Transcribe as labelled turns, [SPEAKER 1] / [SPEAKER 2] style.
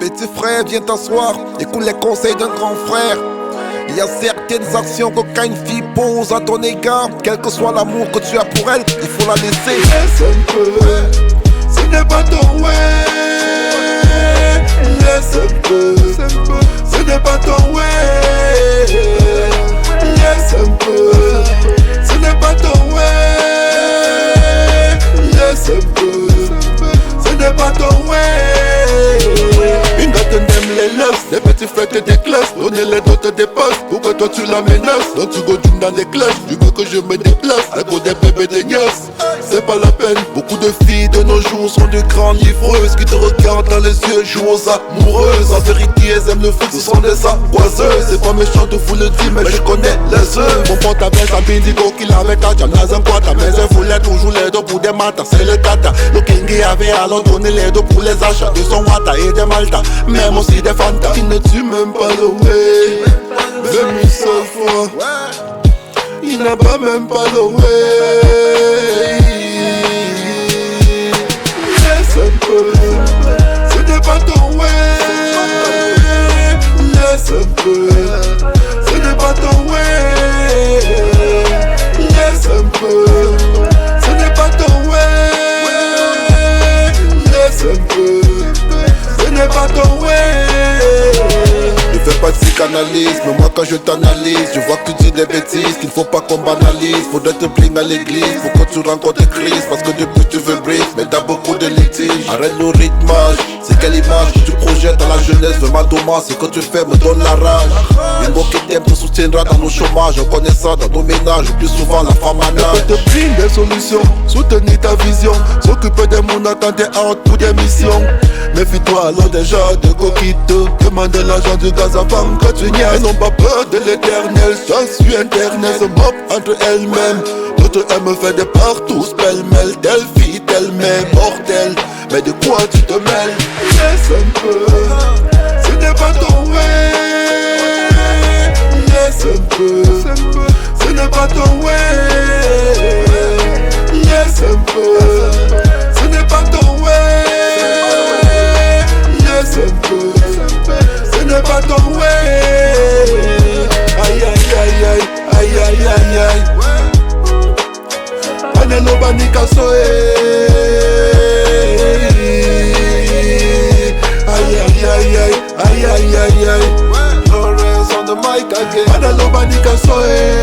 [SPEAKER 1] Petit frère, viens t'asseoir, écoute les conseils d'un grand frère. Il y a certaines actions qu'aucune fille pose à ton égard. Quel que soit l'amour que tu as pour elle, il faut la laisser.
[SPEAKER 2] Laisse un peu, ce n'est pas ton way. Laisse un peu, ce n'est pas ton way. Laisse un peu, ce n'est pas ton way. Laisse un peu, ce n'est pas ton way. Une date n'aime les laisses, les petits frères te déclassent. Donner les doigts te dépasse, pourquoi toi tu la menaces? Donc tu godines dans les clashes, tu veux que je me déplace. À cause des bébés des nièces, c'est pas la peine. Beaucoup de filles de nos jours sont de grandes livreuses qui te regardent dans les yeux, jouent aux amoureuses. En vérité elles aiment le foot, ce sont des aboiseuses. C'est pas méchant de vous le dire mais je connais les œufs. Mon pote avait sa bindigo qu'il avait ta dans un quota. Mais elle voulait toujours les dos pour des matas, c'est le gata. Le Kingi avait alors donné les dos pour les achats de son wata et des malta, même aussi des fantas. Il ne tue même pas le way, même une seule fois. Il n'a pas même pas le way. Laisse un peu, ce n'est pas ton way. Laisse un peu, ce n'est pas ton way. Laisse un peu, ce n'est pas ton way. Laisse un peu, ce n'est pas ton way.
[SPEAKER 1] Ne fais pas de psychanalyse, mais moi quand je t'analyse, je vois que tu dis des bêtises qu'il ne faut pas qu'on banalise. Faudrait te bling à l'église pour que tu rencontres des crises. Parce que depuis tu veux brise, mais t'as beaucoup de litiges. Arrête le rythmage, c'est quelle image que tu projettes dans la jeunesse de ma dommage. Ce que tu fais me donne la rage. Une mot qui t'aime te soutiendra dans nos chômages. On connaît ça dans nos ménages, le plus souvent la femme à nage.
[SPEAKER 2] Elle peut te bling des solutions, soutenir ta vision, s'occuper des mounas quand t'es out pour des missions. Méfie-toi alors déjà de coquito, demande l'argent du gaz avant que tu niaises. Elles n'ont pas peur de l'éternel, ça suit internet, se moque entre elles-mêmes. D'autres aiment faire des partout, pêle-mêle, telle fille, telle mère, mortelle. Mais de quoi tu te mêles? Laisse un peu, ce n'est pas ton way. Laisse un peu, ce n'est pas ton way. Laisse un peu, ce n'est pas ton way. Laisse un peu, ce n'est pas ton way. Aïe aïe aïe aïe, aïe aïe aïe aïe. Anelo banika soe. Aïe aïe aïe aïe, aïe aïe aïe aïe.
[SPEAKER 1] Lawrence on the mic again.
[SPEAKER 2] Anelo banika soe.